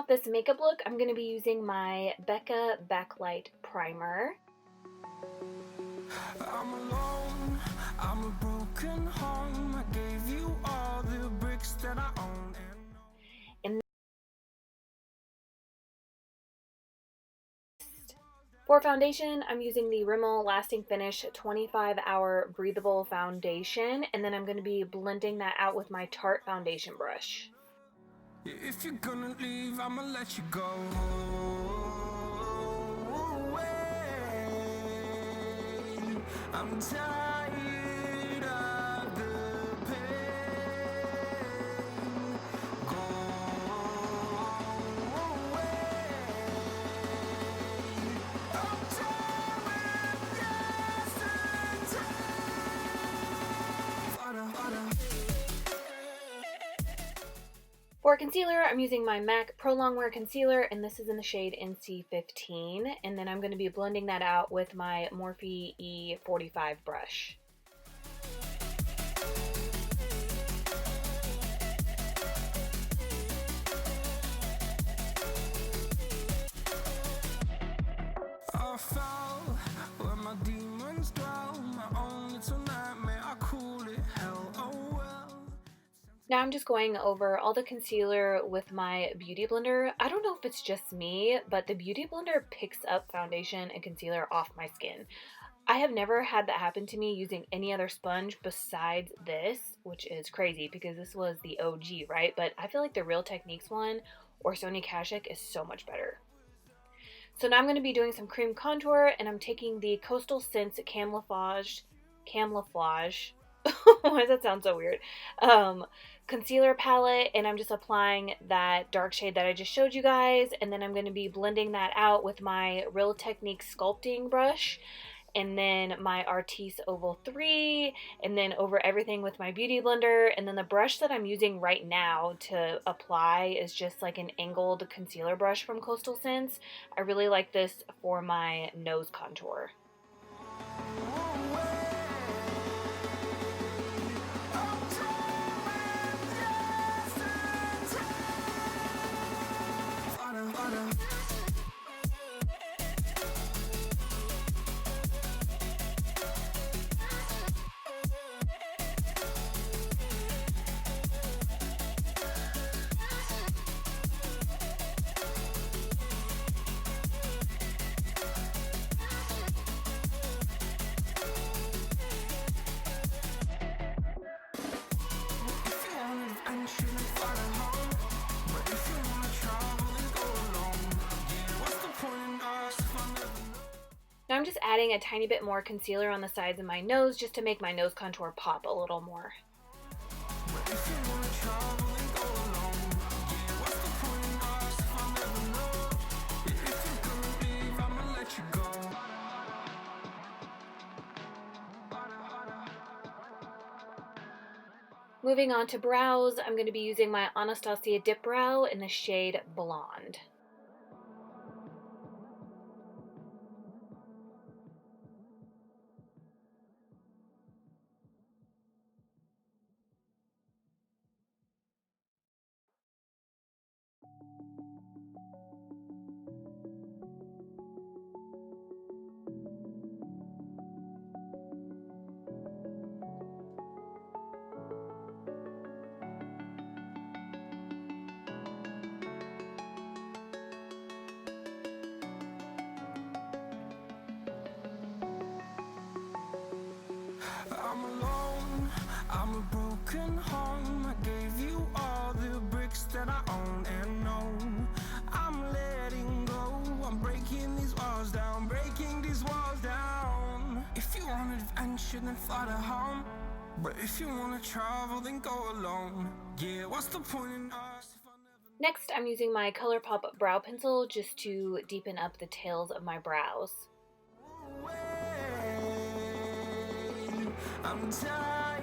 off this makeup look, I'm going to be using my Becca Backlight Primer. I'm alone, I'm a broken home. I gave you all the bricks that I own and for foundation, I'm using the Rimmel Lasting Finish 25-Hour Breathable Foundation, and then I'm going to be blending that out with my Tarte foundation brush. if you're gonna leave, I'ma let you go. I'm tired of the pain. Go away. I'm tired of yesterday. For concealer, I'm using my MAC Prolongwear Concealer, and this is in the shade NC15, and then I'm going to be blending that out with my Morphe E45 brush. I fell where my demons dwell, my own little nightmare, I call it hell, oh well. Now I'm just going over all the concealer with my Beauty Blender. I don't know if it's just me, but the Beauty Blender picks up foundation and concealer off my skin. I have never had that happen to me using any other sponge besides this, which is crazy because this was the OG, right? But I feel like the Real Techniques one or Sony Kashuk is so much better. So now I'm going to be doing some cream contour, and I'm taking the Coastal Scents Camouflage. Why does that sound so weird? Concealer palette, and I'm just applying that dark shade that I just showed you guys, and then I'm going to be blending that out with my Real Techniques sculpting brush, and then my Artis Oval 3, and then over everything with my Beauty Blender. And then the brush that I'm using right now to apply is just like an angled concealer brush from Coastal Scents. I really like this for my nose contour. Now I'm just adding a tiny bit more concealer on the sides of my nose just to make my nose contour pop a little more. Moving on to brows, I'm going to be using my Anastasia Dipbrow in the shade Blonde. I'm alone, I'm a broken home. I gave you all the bricks that I own and know. I'm letting go, I'm breaking these walls down, breaking these walls down. If you want adventure, then fly to home. But if you want to travel, then go alone. Yeah, what's the point in us if I never... Next, I'm using my Colourpop brow pencil just to deepen up the tails of my brows. I'm tired.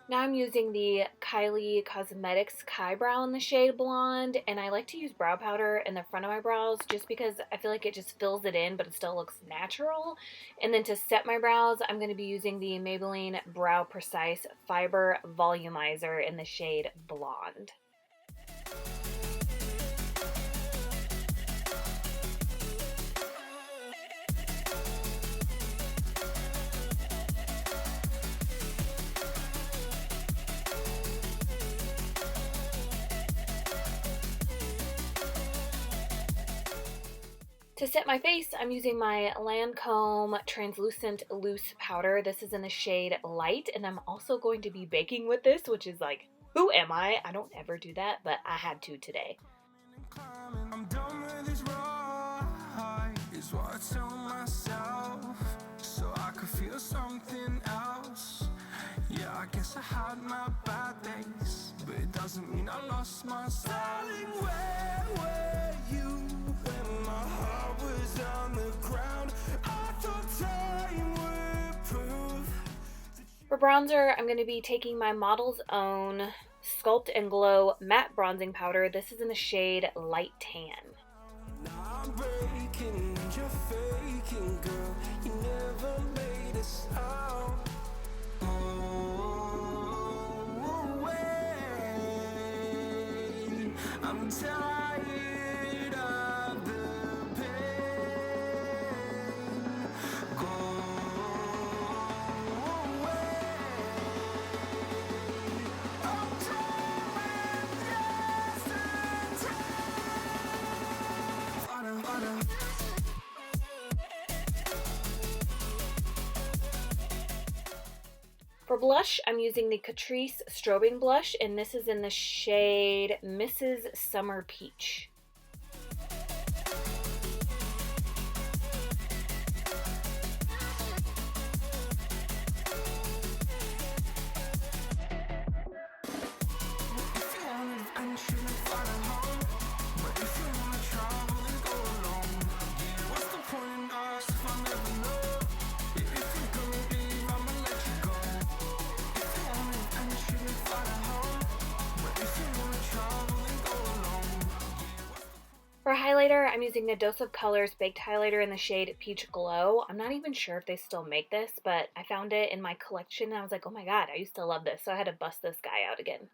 Now I'm using the Kylie Cosmetics Kybrow in the shade Blonde, and I like to use brow powder in the front of my brows just because I feel like it just fills it in, but it still looks natural. And then to set my brows, I'm going to be using the Maybelline Brow Precise Fiber Volumizer in the shade Blonde. To set my face, I'm using my Lancome Translucent Loose Powder. This is in the shade Light, and I'm also going to be baking with this, which is like, who am I? I don't ever do that, but I had to today. I'm done with this ride, is what I tell myself, so I could feel something else. Yeah, I guess I had my bad days, but it doesn't mean I lost my style. Darling, where were you when my heart was on the ground? I thought time would prove. For bronzer, I'm going to be taking my Model's Own Sculpt and Glow Matte Bronzing Powder. This is in the shade Light Tan. Now I'm breaking, you're faking, girl. You never made a sound. I'm tired of the pain. Go away. I'm done with yesterday. For blush, I'm using the Catrice Strobing Blush, and this is in the shade Mrs. Summer Peach. For highlighter, I'm using the Dose of Colors Baked Highlighter in the shade Peach Glow. I'm not even sure if they still make this, but I found it in my collection and I was like, oh my god, I used to love this, so I had to bust this guy out again.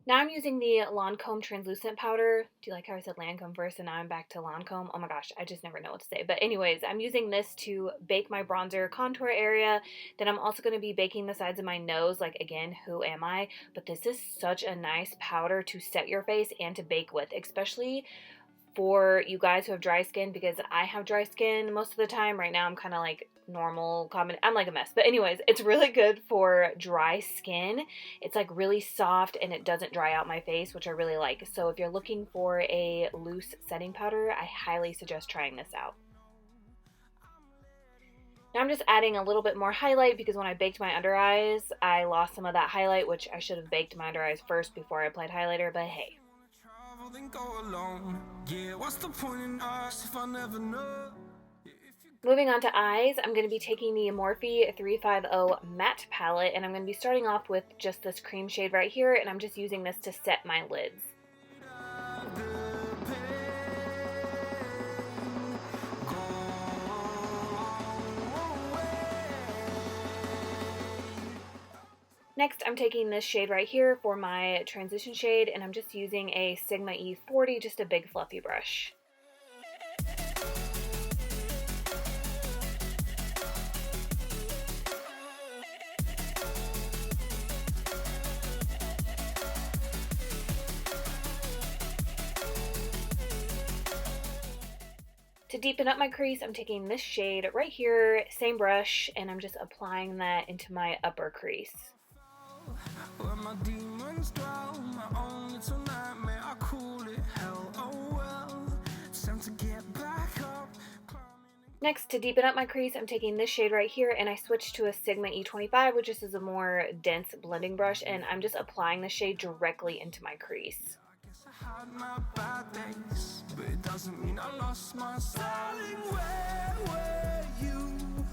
Now I'm using the Lancome Translucent Powder. Do you like how I said Lancome first and now I'm back to Lancome? Oh my gosh, I just never know what to say. But anyways, I'm using this to bake my bronzer contour area. Then I'm also going to be baking the sides of my nose. Like, again, who am I? But this is such a nice powder to set your face and to bake with, especially for you guys who have dry skin, because I have dry skin most of the time. Right now I'm kind of like normal, common, I'm like a mess. But anyways, it's really good for dry skin. It's like really soft and it doesn't dry out my face, which I really like. So if you're looking for a loose setting powder, I highly suggest trying this out. Now I'm just adding a little bit more highlight because when I baked my under eyes, I lost some of that highlight, which I should have baked my under eyes first before I applied highlighter, but hey. Moving on to eyes, I'm going to be taking the Morphe 350 Matte Palette, and I'm going to be starting off with just this cream shade right here, and I'm just using this to set my lids. Next, I'm taking this shade right here for my transition shade, and I'm just using a Sigma E40, just a big fluffy brush. To deepen up my crease, I'm taking this shade right here, same brush, and I'm just applying that into my upper crease. Where my demons dwell, my own little nightmare, I call it hell. Oh well, it's time to get back up. Next, to deepen up my crease, I'm taking this shade right here, and I switched to a Sigma E25, which is a more dense blending brush, and I'm just applying the shade directly into my crease. I guess I had my bad days, but it doesn't mean I lost my style. Where were you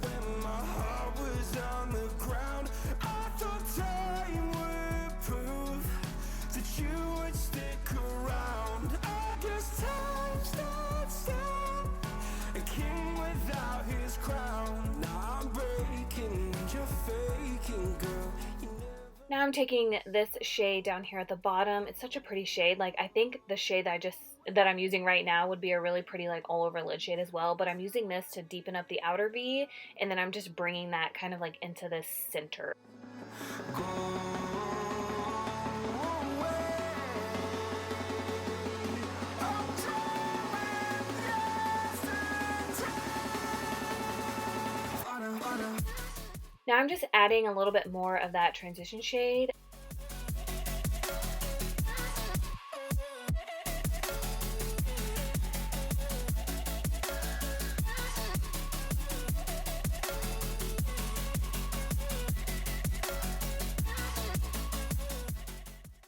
when my heart was on the ground? I thought time would prove that you would stick around. I guess time stands still, a king without his crown. Now I'm breaking, you're faking, girl. Now I'm taking this shade down here at the bottom. It's such a pretty shade. Like, I think the shade that I just that I'm using right now would be a really pretty like all over lid shade as well, but I'm using this to deepen up the outer V, and then I'm just bringing that kind of like into the center. Now I'm just adding a little bit more of that transition shade.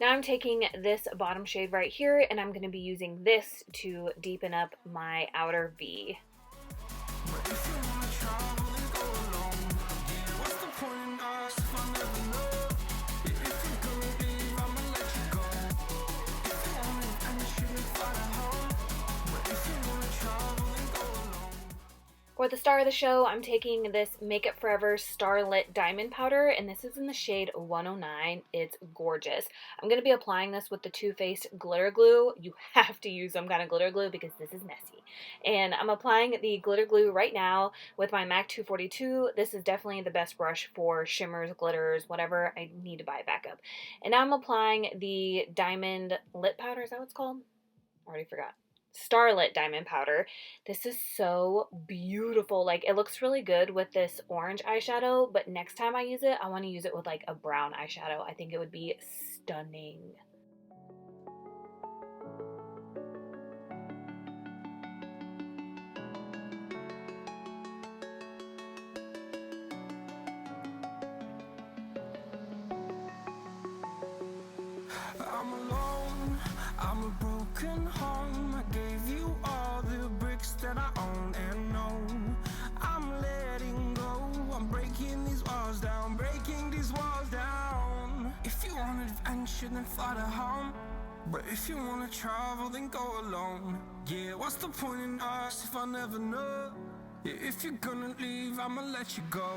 Now I'm taking this bottom shade right here, and I'm going to be using this to deepen up my outer V. For the star of the show, I'm taking this Make Up Forever Starlit Diamond Powder, and this is in the shade 109. It's gorgeous. I'm going to be applying this with the Too Faced Glitter Glue. You have to use some kind of glitter glue because this is messy. And I'm applying the glitter glue right now with my MAC 242. This is definitely the best brush for shimmers, glitters, whatever. I need to buy backup. And now I'm applying the Diamond Lip Powder. Is that what it's called? I already forgot. Starlit Diamond Powder. This is so beautiful. Like, it looks really good with this orange eyeshadow, but next time I use it, I want to use it with like a brown eyeshadow. I think it would be stunning. I'm alone, I'm a broken home. I gave you all the bricks that I own and know. I'm letting go, I'm breaking these walls down, breaking these walls down. If you want adventure, then fly to home. But if you wanna travel, then go alone. Yeah, what's the point in us if I never know? Yeah, if you're gonna leave, I'ma let you go.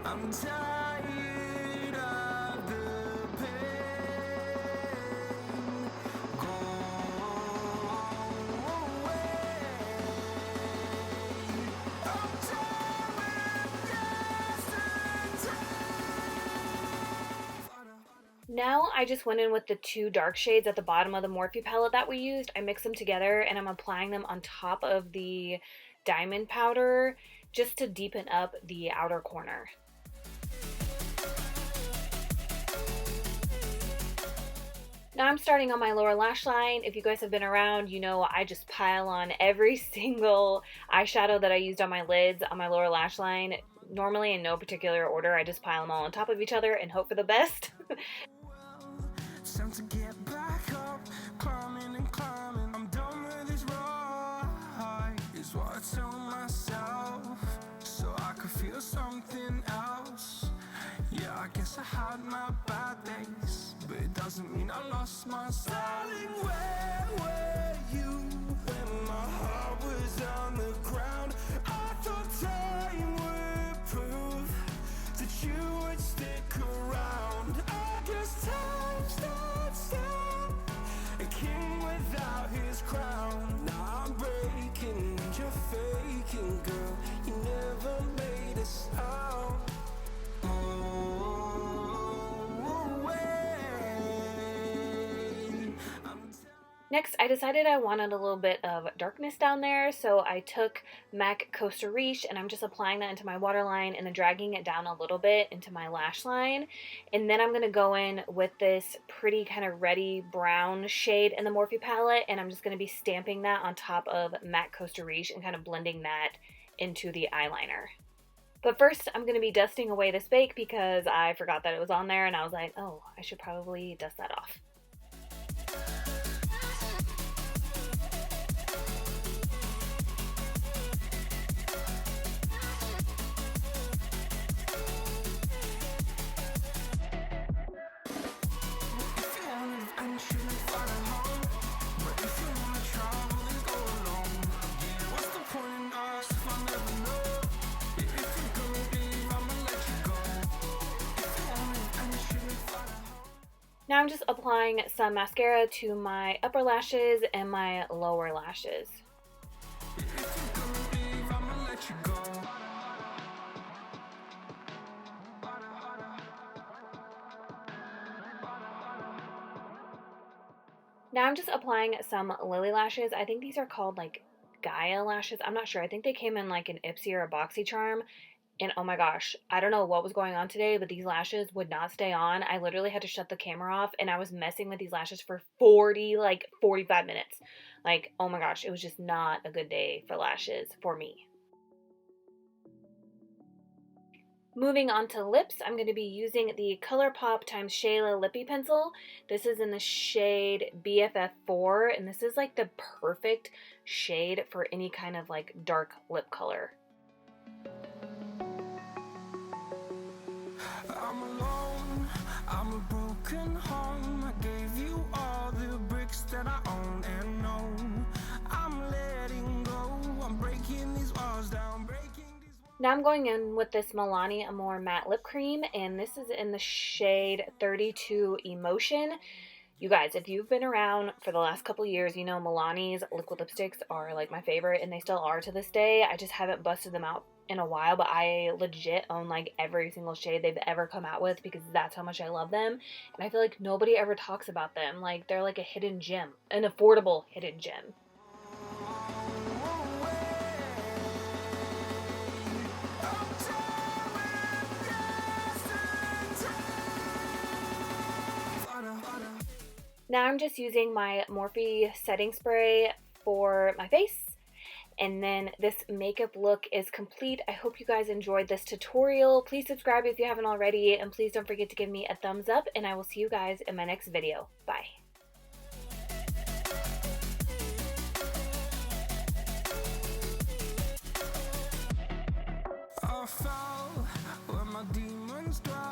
I'm tired of the pain. Go away. I'm tired with yesterday. Now I just went in with the two dark shades at the bottom of the Morphe palette that we used. I mixed them together and I'm applying them on top of the diamond powder just to deepen up the outer corner. Now I'm starting on my lower lash line. If you guys have been around, you know I just pile on every single eyeshadow that I used on my lids on my lower lash line. Normally in no particular order, I just pile them all on top of each other and hope for the best. Time to get back up, climbing and climbing. I'm done with this ride, is what I tell myself, so I could feel something else. Yeah, I guess I had my bad days, but it doesn't mean I lost my style. Darling, where were you when my heart was on the ground? I thought time would prove that you would stick around. I guess time starts down, a king without his crown. Now I'm breaking and you're faking, girl. You never made a sound. Next, I decided I wanted a little bit of darkness down there, so I took MAC Costa Riche and I'm just applying that into my waterline and then dragging it down a little bit into my lash line. And then I'm going to go in with this pretty kind of reddy brown shade in the Morphe palette, and I'm just going to be stamping that on top of MAC Costa Riche and kind of blending that into the eyeliner. But first, I'm going to be dusting away this bake because I forgot that it was on there and I was like, oh, I should probably dust that off. Now I'm just applying some mascara to my upper lashes and my lower lashes. Now I'm just applying some Lily lashes. I think these are called like Gaia lashes. I'm not sure. I think they came in like an Ipsy or a BoxyCharm. And oh my gosh, I don't know what was going on today, but these lashes would not stay on. I literally had to shut the camera off, and I was messing with these lashes for 45 minutes. Like, oh my gosh, it was just not a good day for lashes for me. Moving on to lips, I'm going to be using the Colourpop x Shayla Lippy Pencil. This is in the shade BFF4, and this is like the perfect shade for any kind of like dark lip color. I'm alone, I'm a broken home. I gave you all the bricks that I own and know. I'm letting go, I'm breaking these walls down, Now I'm going in with this Milani Amore Matte Lip Cream, and this is in the shade 32 Emotion. You guys, if you've been around for the last couple years, you know Milani's liquid lipsticks are like my favorite, and they still are to this day. I just haven't busted them out in a while, but I legit own like every single shade they've ever come out with because that's how much I love them. And I feel like nobody ever talks about them. Like, they're like a hidden gem, an affordable hidden gem. Now I'm just using my Morphe setting spray for my face. And then this makeup look is complete. I hope you guys enjoyed this tutorial. Please subscribe if you haven't already, and please don't forget to give me a thumbs up, and I will see you guys in my next video. Bye.